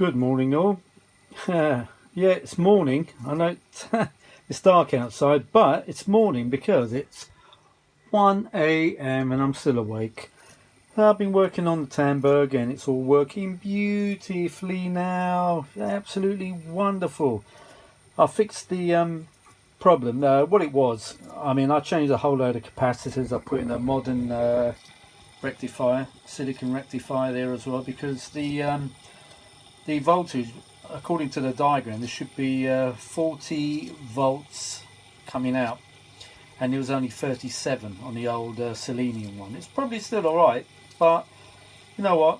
Good morning all. Yeah, it's morning. I know it's dark outside, but it's morning because it's 1 a.m. and I'm still awake. I've been working on the Tandberg and it's all working beautifully now. Absolutely wonderful. I fixed the problem. What it was, I changed a whole load of capacitors. I put in a modern rectifier, silicon rectifier there as well, because the voltage, according to the diagram, there should be 40 volts coming out, and it was only 37 on the old selenium one. It's probably still alright, but you know what,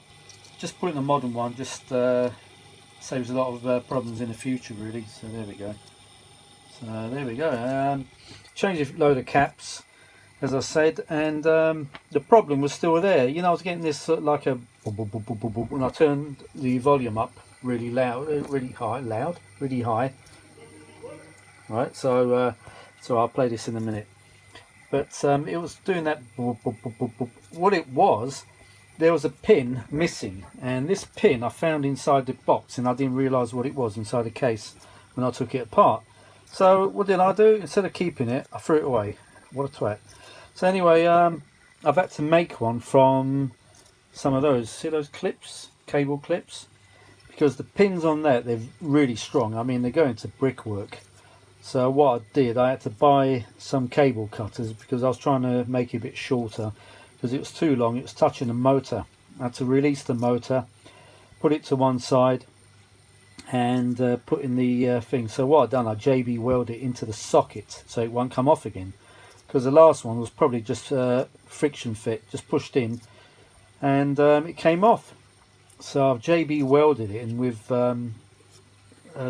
just putting a modern one just saves a lot of problems in the future really. So there we go. Changed a load of caps, as I said, and the problem was still there. I was getting this like a when I turned the volume up really loud, really high. Right, so I'll play this in a minute. But it was doing that. What it was, there was a pin missing, and this pin I found inside the box, and I didn't realise what it was inside the case when I took it apart. So what did I do? Instead of keeping it, I threw it away. What a twat. So anyway, I've had to make one from some of those. See those clips, cable clips? Because the pins on that, they're really strong. They're going to brickwork. So what I did, I had to buy some cable cutters because I was trying to make it a bit shorter because it was too long. It was touching the motor. I had to release the motor, put it to one side, and put in the thing. So what I've done, I JB welded it into the socket so it won't come off again, because the last one was probably just friction fit, just pushed in, and it came off. So I've JB welded it in with the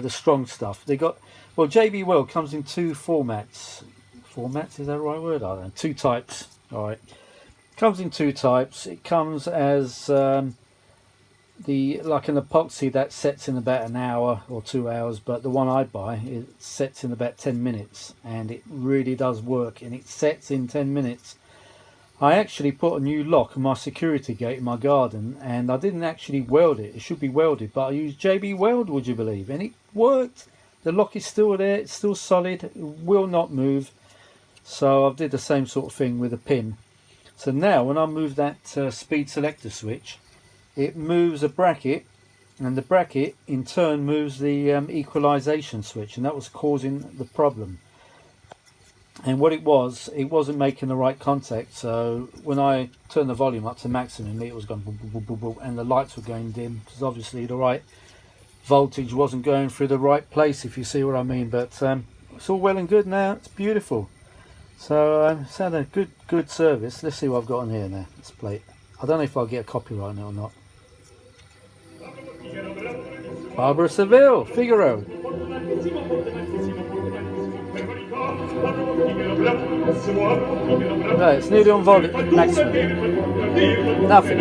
strong stuff. JB weld comes in two formats. Formats, is that the right word? I don't know. Two types. All right. Comes in two types. It comes as like an epoxy that sets in about an hour or 2 hours, but the one I buy, it sets in about 10 minutes, and it really does work, and it sets in 10 minutes. I actually put a new lock on my security gate in my garden, and I didn't actually weld it. It should be welded, but I used JB Weld, would you believe, and it worked. The lock is still there, it's still solid, it will not move. So I did the same sort of thing with a pin. So now when I move that speed selector switch, it moves a bracket, and the bracket in turn moves the equalization switch, and that was causing the problem. And what it wasn't making the right contact. So when I turned the volume up to maximum, it was going boop, boop, boop, boop, and the lights were going dim, because obviously the right voltage wasn't going through the right place, if you see what I mean. But it's all well and good now, it's beautiful. So it's had a good service. Let's see what I've got on here now. Let's play it. I don't know if I'll get a copyright now or not. Barbara Seville, Figaro. Right, it's nearly on volume maximum. Nothing.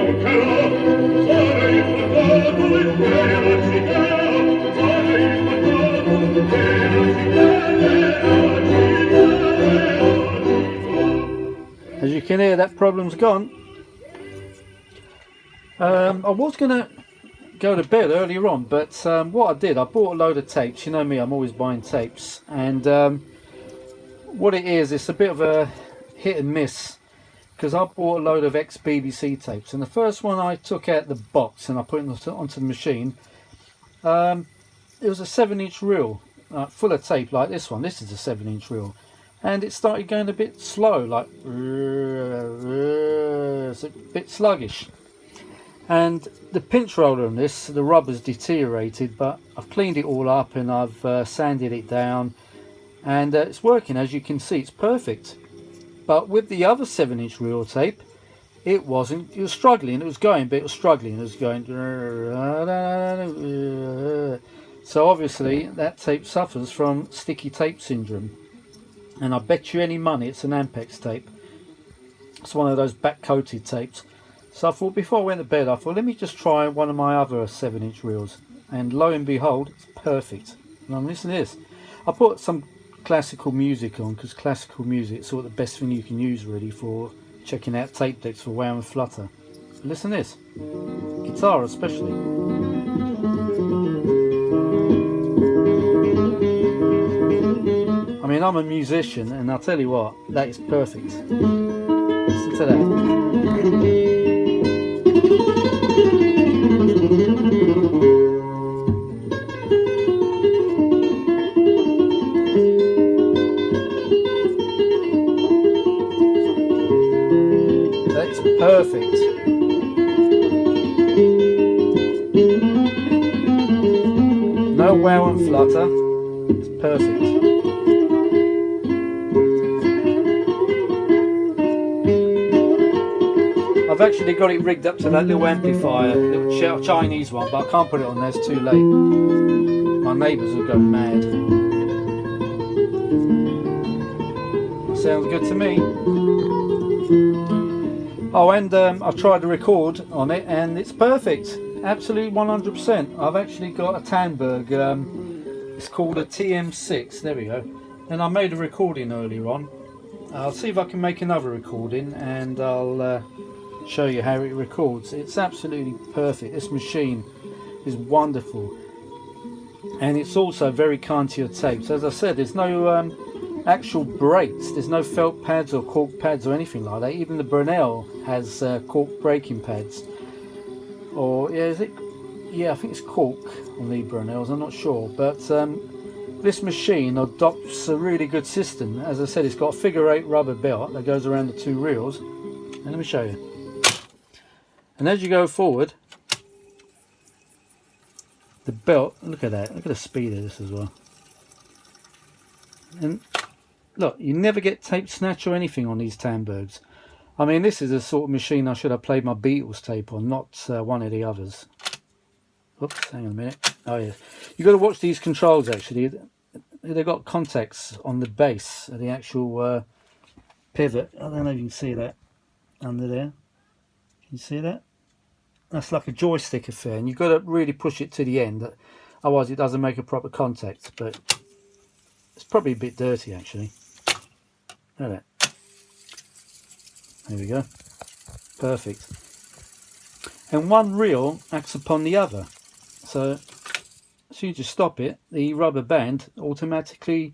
As you can hear, that problem's gone. I was going to go to bed earlier on, but what I did, I bought a load of tapes. You know me, I'm always buying tapes, and what it is, it's a bit of a hit and miss, because I bought a load of ex-BBC tapes, and the first one I took out the box and I put it onto the machine. It was a 7-inch reel, full of tape like this one. This is a 7-inch reel, and it started going a bit slow, like it's a bit sluggish. And the pinch roller on this, the rubber's deteriorated, but I've cleaned it all up and I've sanded it down, and it's working. As you can see, it's perfect. But with the other 7-inch reel tape, it wasn't. It was struggling. It was going, but it was struggling. It was going. So obviously that tape suffers from sticky tape syndrome, and I bet you any money it's an Ampex tape. It's one of those back coated tapes. So I thought, before I went to bed, I thought, let me just try one of my other 7-inch reels, and lo and behold, it's perfect. Now listen to this. I put some classical music on, because classical music is sort of the best thing you can use really for checking out tape decks for wow and flutter. Listen to this, guitar especially. I'm a musician, and I'll tell you what, that is perfect. Listen to that. That's perfect. No wow and flutter. It's perfect. I've actually got it rigged up to that little amplifier, little Chinese one, but I can't put it on there, it's too late. My neighbours will go mad. Sounds good to me. Oh, and I tried to record on it, and it's perfect. Absolutely 100%. I've actually got a Tandberg. It's called a TM6. There we go. And I made a recording earlier on. I'll see if I can make another recording, and I'll show you how it records. It's absolutely perfect. This machine is wonderful, and it's also very kind to your tapes. As I said, there's no actual brakes. There's no felt pads or cork pads or anything like that. Even the Brunel has cork braking pads. Or yeah, is it? Yeah, I think it's cork on the Brunels. I'm not sure, but this machine adopts a really good system. As I said, it's got a figure-8 rubber belt that goes around the two reels. And let me show you. And as you go forward, the belt. Look at that. Look at the speed of this as well. And look, you never get tape snatch or anything on these Tandbergs. I mean, this is the sort of machine I should have played my Beatles tape on, not one of the others. Oops, hang on a minute. Oh yeah, you've got to watch these controls actually. They've got contacts on the base of the actual pivot. I don't know if you can see that under there. Can you see that? That's like a joystick affair, and you've got to really push it to the end. Otherwise it doesn't make a proper contact, but it's probably a bit dirty actually. Look at that. There we go. Perfect. And one reel acts upon the other. So as soon as you stop it, the rubber band automatically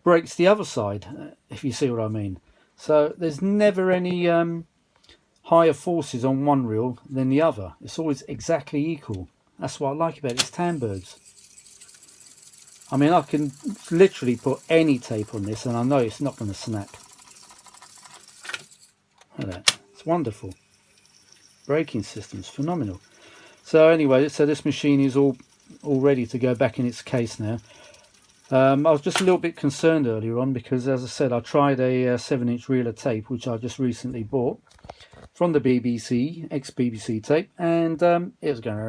breaks the other side, if you see what I mean. So there's never any higher forces on one reel than the other. It's always exactly equal. That's what I like about these Tandbergs. I mean, I can literally put any tape on this and I know it's not going to snap. Look at that. It's wonderful. Braking system's phenomenal. So anyway, so this machine is all ready to go back in its case now. I was just a little bit concerned earlier on because, as I said, I tried a 7-inch reel of tape which I just recently bought from the BBC, ex-BBC tape, and it was going.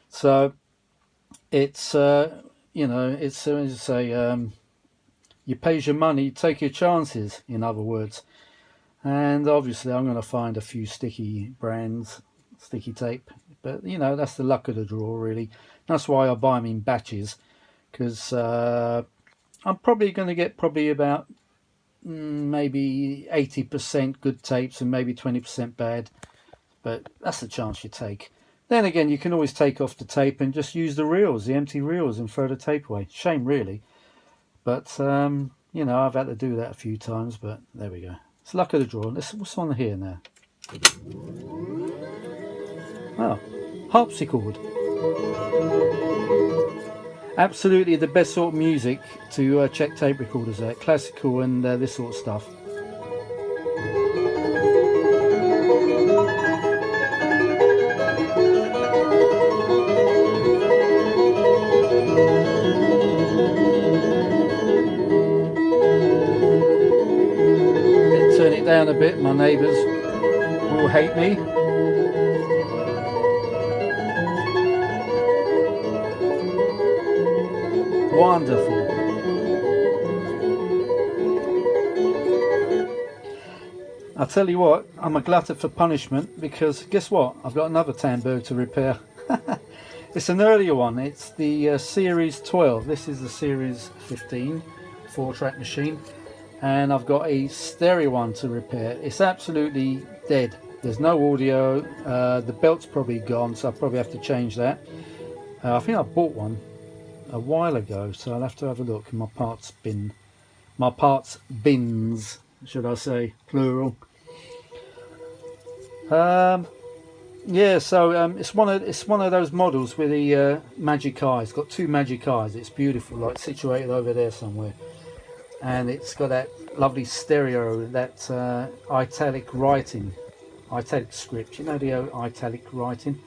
So it's you know, it's as I say, you pays your money, you take your chances. In other words. And obviously I'm going to find a few sticky brands, sticky tape, but you know, that's the luck of the draw really. That's why I buy them in batches, because I'm probably going to get about maybe 80% good tapes and maybe 20% bad, but that's the chance you take. Then again, you can always take off the tape and just use the reels, the empty reels, and throw the tape away. Shame really, but you know, I've had to do that a few times, but there we go. It's luck of the draw. What's on here now? Oh, harpsichord. Absolutely the best sort of music to check tape recorders out. Classical and this sort of stuff. Turn it down a bit, my neighbours will hate me. Wonderful. I'll tell you what, I'm a glutton for punishment because guess what? I've got another Tandberg to repair. It's an earlier one. It's the Series 12. This is the Series 15 4-track machine. And I've got a stereo one to repair. It's absolutely dead. There's no audio. The belt's probably gone, so I'll probably have to change that. I think I bought one a while ago, so I'll have to have a look in my parts bin. My parts bins, should I say, plural. Yeah, so it's one of those models with the magic eye. It's got two magic eyes. It's beautiful, like situated over there somewhere, and it's got that lovely stereo, that italic writing, italic script. You know, the italic writing.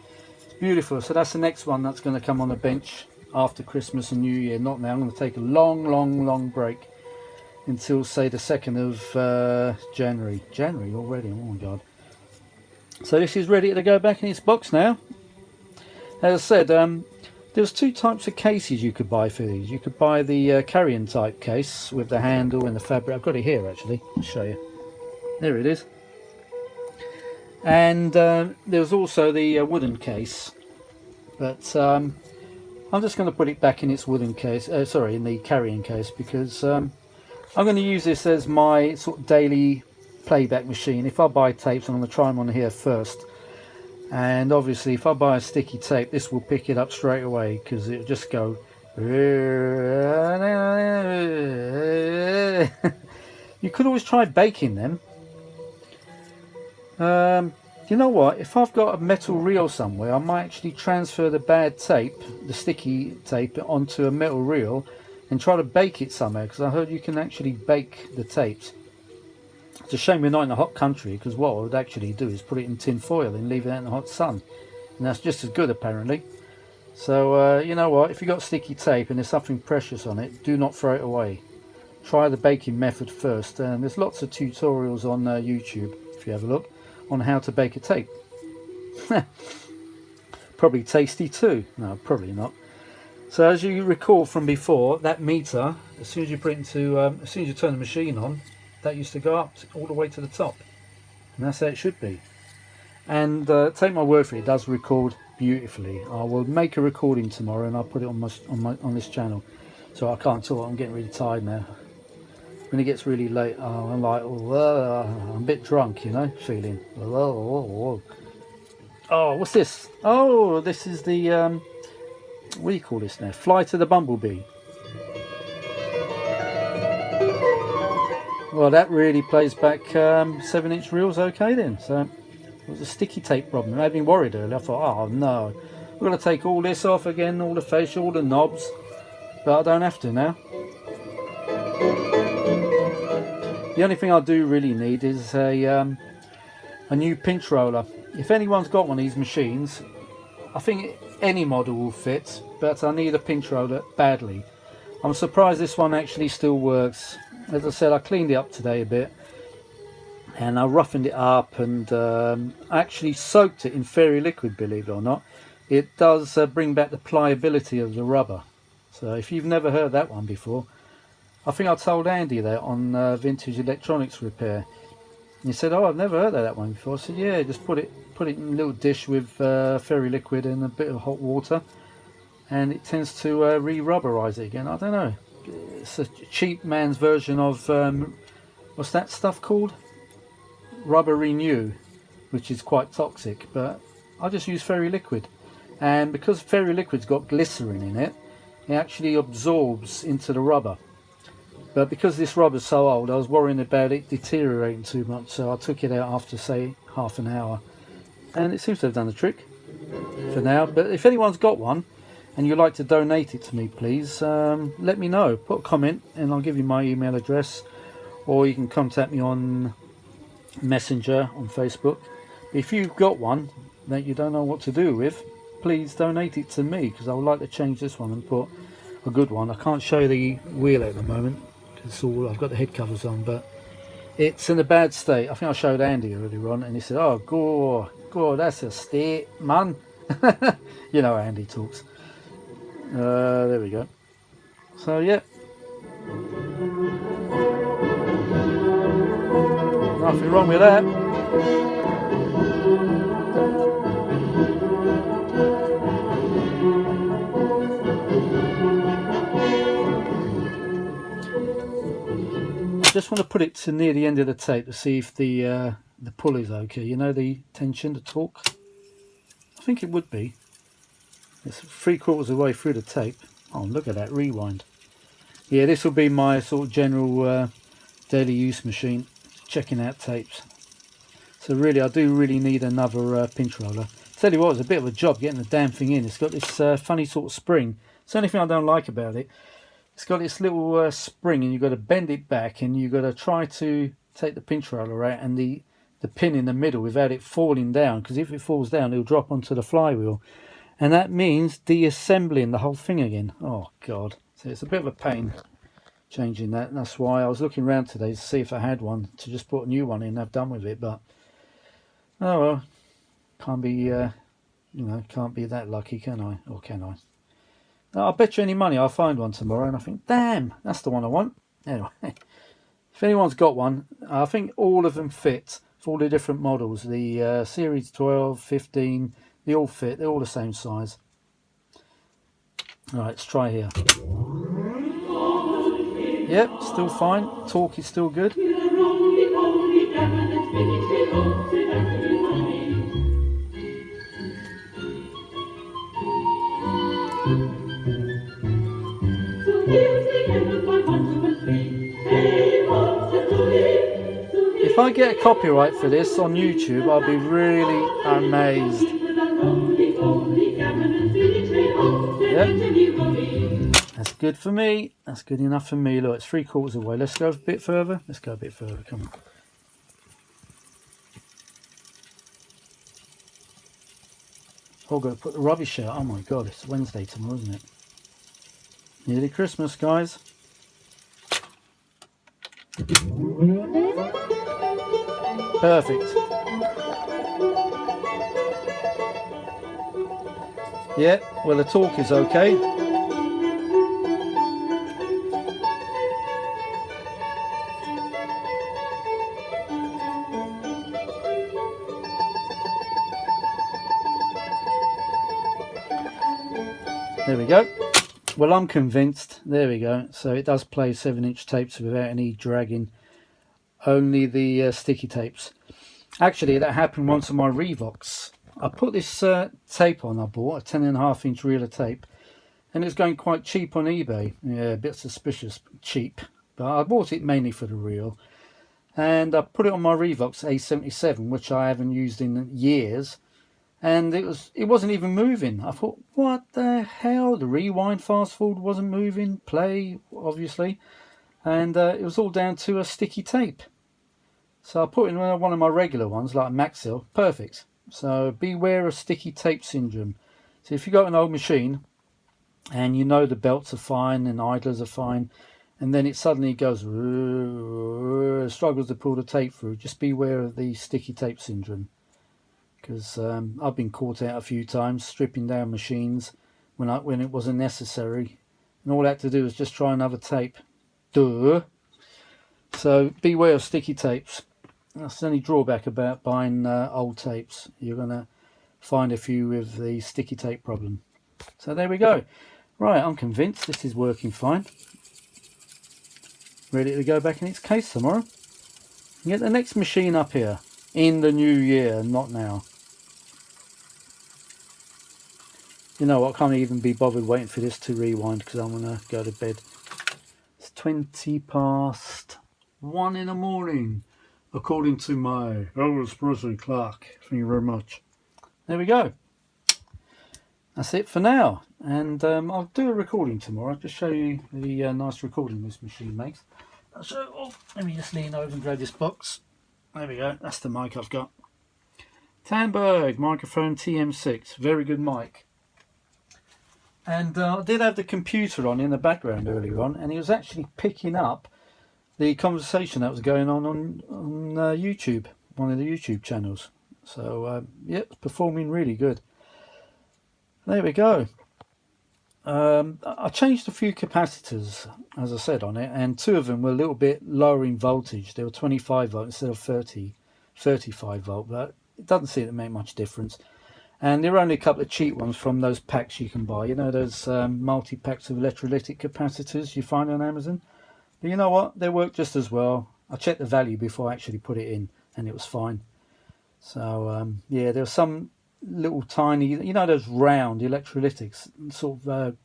It's beautiful. So that's the next one that's going to come on the bench after Christmas and New Year. Not now. I'm going to take a long break until, say, the 2nd of January. January already. Oh my God. So this is ready to go back in its box now. As I said, there's two types of cases you could buy for these. You could buy the carrying type case with the handle and the fabric. I've got it here actually. I'll show you. There it is. And there's also the wooden case. But I'm just going to put it back in its wooden case. Sorry, in the carrying case, because I'm going to use this as my sort of daily playback machine. If I buy tapes, I'm going to try them on here first, and obviously if I buy a sticky tape, this will pick it up straight away, because it'll just go you could always try baking them. You know what, if I've got a metal reel somewhere, I might actually transfer the bad tape, the sticky tape, onto a metal reel and try to bake it somehow, because I heard you can actually bake the tapes. It's a shame we're not in a hot country, because what I would actually do is put it in tin foil and leave it out in the hot sun, and that's just as good apparently. So you know what, if you've got sticky tape and there's something precious on it, do not throw it away. Try the baking method first, and there's lots of tutorials on YouTube, if you have a look, on how to bake a tape. Probably tasty too. No, probably not. So as you recall from before, that meter, as soon as you put it into, as soon as you turn the machine on, that used to go up all the way to the top, and that's how it should be. And take my word for it, it does record beautifully. I will make a recording tomorrow and I'll put it on this channel. So I can't talk, I'm getting really tired now. When it gets really late, I'm like, I'm a bit drunk, you know, feeling. Oh, what's this? Oh, this is the what do you call this now? Fly to the Bumblebee. Well, that really plays back 7-inch reels okay then. So it was a sticky tape problem. I had been worried earlier. I thought, oh no, I've got to take all this off again, all the facial, all the knobs. But I don't have to now. The only thing I do really need is a new pinch roller. If anyone's got one of these machines, I think any model will fit, but I need a pinch roller badly. I'm surprised this one actually still works. As I said, I cleaned it up today a bit, and I roughened it up, and actually soaked it in fairy liquid, believe it or not. It does bring back the pliability of the rubber. So if you've never heard that one before, I think I told Andy that on Vintage Electronics Repair. And he said, oh, I've never heard of that one before. I said, yeah, just put it in a little dish with fairy liquid and a bit of hot water, and it tends to re-rubberize it again. I don't know. It's a cheap man's version of what's that stuff called? Rubber Renew, which is quite toxic, but I just use fairy liquid, and because fairy liquid's got glycerin in it, it actually absorbs into the rubber. But because this rubber's so old, I was worrying about it deteriorating too much, so I took it out after, say, half an hour, and it seems to have done the trick for now. But if anyone's got one and you'd like to donate it to me, please let me know. Put a comment and I'll give you my email address, or you can contact me on Messenger on Facebook. If you've got one that you don't know what to do with, please donate it to me, because I would like to change this one and put a good one. I can't show the wheel at the moment because I've got the head covers on, but it's in a bad state. I think I showed Andy earlier on, and he said, oh, God, that's a state, man. You know how Andy talks. There we go. So yeah, nothing wrong with that. I just want to put it to near the end of the tape to see if the pull is okay. You know, the tension, the torque. I think it would be. It's 3/4 of the way through the tape. Oh, look at that rewind. Yeah, this will be my sort of general daily use machine, checking out tapes. So really, I do really need another pinch roller. Tell you what, it's a bit of a job getting the damn thing in. It's got this funny sort of spring. It's the only thing I don't like about it. It's got this little spring, and you've got to bend it back, and you've got to try to take the pinch roller out and the pin in the middle without it falling down, because if it falls down, it'll drop onto the flywheel. And that means deassembling the whole thing again. Oh, God. So it's a bit of a pain changing that. And that's why I was looking around today to see if I had one to just put a new one in and have done with it. But, oh well. Can't be, can't be that lucky, can I? Or can I? I'll bet you any money I'll find one tomorrow and I think, damn, that's the one I want. Anyway, if anyone's got one, I think all of them fit for all the different models. The Series 12, 15, they all fit. They're all the same size. All right, let's try here. Yep, still fine. Torque is still good. If I get a copyright for this on YouTube, I'll be really amazed. Yep. That's good for me. That's good enough for me. Look, it's 3/4 away. Let's go a bit further. Let's go a bit further. Come on. Oh, I've got to put the rubbish out. Oh my God, it's Wednesday tomorrow, isn't it? Nearly Christmas, guys. Perfect. Yeah, well, the torque is okay. There we go. Well, I'm convinced. There we go. So it does play 7-inch tapes without any dragging. Only the sticky tapes. Actually, that happened once on my Revox. I put this tape on I bought, a 10.5-inch reel of tape, and it's going quite cheap on eBay. Yeah, a bit suspicious, cheap. But I bought it mainly for the reel. And I put it on my Revox A77, which I haven't used in years. And it wasn't even moving. I thought, what the hell? The rewind, fast forward wasn't moving. Play, obviously. And it was all down to a sticky tape. So I put in one of my regular ones, like Maxil. Perfect. So beware of sticky tape syndrome. So if you've got an old machine and you know the belts are fine and idlers are fine, and then it suddenly goes, struggles to pull the tape through, just beware of the sticky tape syndrome. Because I've been caught out a few times stripping down machines when it wasn't necessary. And all I had to do was just try another tape. Duh. So beware of sticky tapes. That's the only drawback about buying old tapes. You're going to find a few with the sticky tape problem. So there we go. Right, I'm convinced this is working fine. Ready to go back in its case tomorrow. And get the next machine up here in the new year, not now. You know what, I can't even be bothered waiting for this to rewind because I want to go to bed. It's 1:20 in the morning. According to my Elvis Presley clock. Thank you very much. There we go. That's it for now. And I'll do a recording tomorrow. I'll just show you the nice recording this machine makes. So, let me just lean over and grab this box. There we go. That's the mic I've got. Tandberg microphone TM6. Very good mic. And I did have the computer on in the background earlier on. And it was actually picking up the conversation that was going on YouTube, one of the YouTube channels. So yeah, it's performing really good. There we go. I changed a few capacitors, as I said, on it, and two of them were a little bit lower in voltage. They were 25 volt instead of 35 volt, but it doesn't seem to make much difference. And there are only a couple of cheap ones from those packs you can buy. You know, those multi-packs of electrolytic capacitors you find on Amazon. But you know what? They work just as well. I checked the value before I actually put it in, and it was fine. So, yeah, there were some little tiny, you know, those round electrolytics, sort of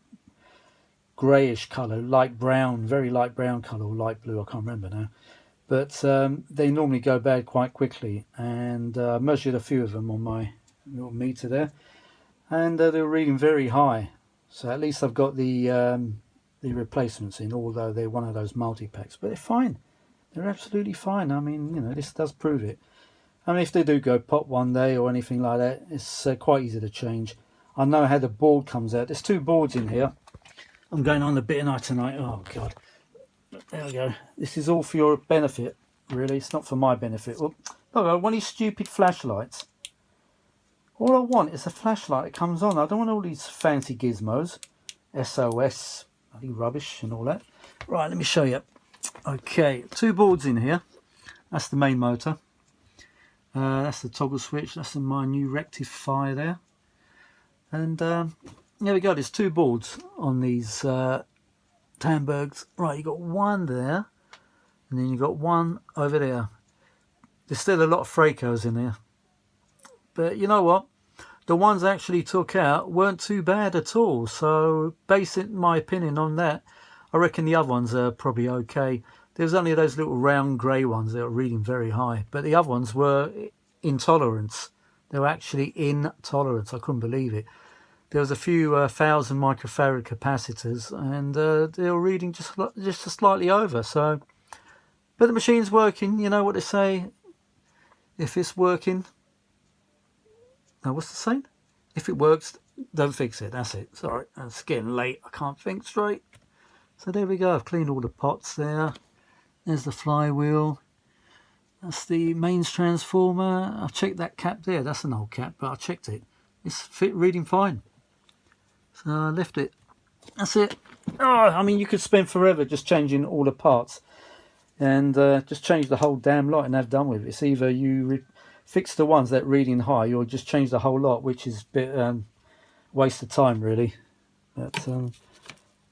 greyish colour, light brown, very light brown colour, or light blue, I can't remember now. But they normally go bad quite quickly, and I measured a few of them on my little meter there, and they were reading very high. So at least I've got the replacements in, although they're one of those multi-packs. But they're fine. They're absolutely fine. I mean, you know, this does prove it. I mean, if they do go pop one day or anything like that, it's quite easy to change. I know how the board comes out. There's two boards in here. I'm going on the bit night tonight. Oh, God. There we go. This is all for your benefit, really. It's not for my benefit. Oh, look, one of these stupid flashlights. All I want is a flashlight that comes on. I don't want all these fancy gizmos. SOS, bloody rubbish and all that. Right, let me show you. Okay, two boards in here. That's the main motor. That's the toggle switch. That's my new rectifier there. And there we go. There's two boards on these Tandbergs. Right, you got one there, and then you got one over there. There's still a lot of Fracos in there, but you know what? The ones I actually took out weren't too bad at all. So, basing my opinion on that, I reckon the other ones are probably okay. There's only those little round grey ones that are reading very high, but the other ones were intolerance. They were actually intolerance. I couldn't believe it. There was a few 1,000 microfarad capacitors, and they were reading just slightly over. So, but the machine's working. You know what they say? If it's working, no, what's the saying? If it works, don't fix it. That's it. Sorry, it's getting late. I can't think straight. So there we go. I've cleaned all the pots there. There's the flywheel. That's the mains transformer. I've checked that cap there. That's an old cap, but I checked it. It's reading fine. So I left it. That's it. Oh, I mean, you could spend forever just changing all the parts and just change the whole damn lot and have done with it. It's either you fix the ones that reading high or just change the whole lot, which is a bit waste of time, really. But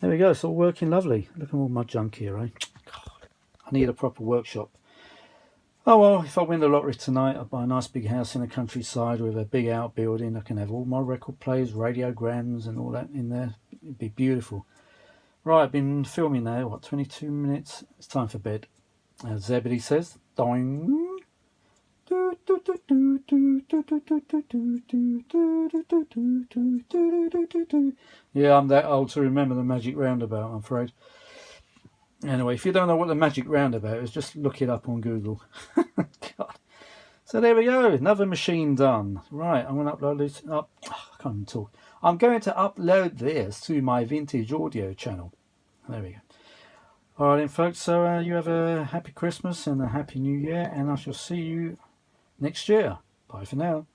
there we go. It's all working lovely. Look at all my junk here, eh? God, I need a proper workshop. Oh well, if I win the lottery tonight, I'll buy a nice big house in the countryside with a big outbuilding. I can have all my record players, radiograms and all that in there. It'd be beautiful. Right, I've been filming now, what, 22 minutes? It's time for bed. As Zebedee says, doing. Yeah, I'm that old to remember the magic roundabout, I'm afraid. Anyway, if you don't know what the magic roundabout is, just look it up on Google. God. So there we go, another machine done. Right, I'm going to upload this up. Oh, I can't even talk. I'm going to upload this to my vintage audio channel. There we go. All right then, folks, so you have a happy Christmas and a happy New Year, and I shall see you next year. Bye for now.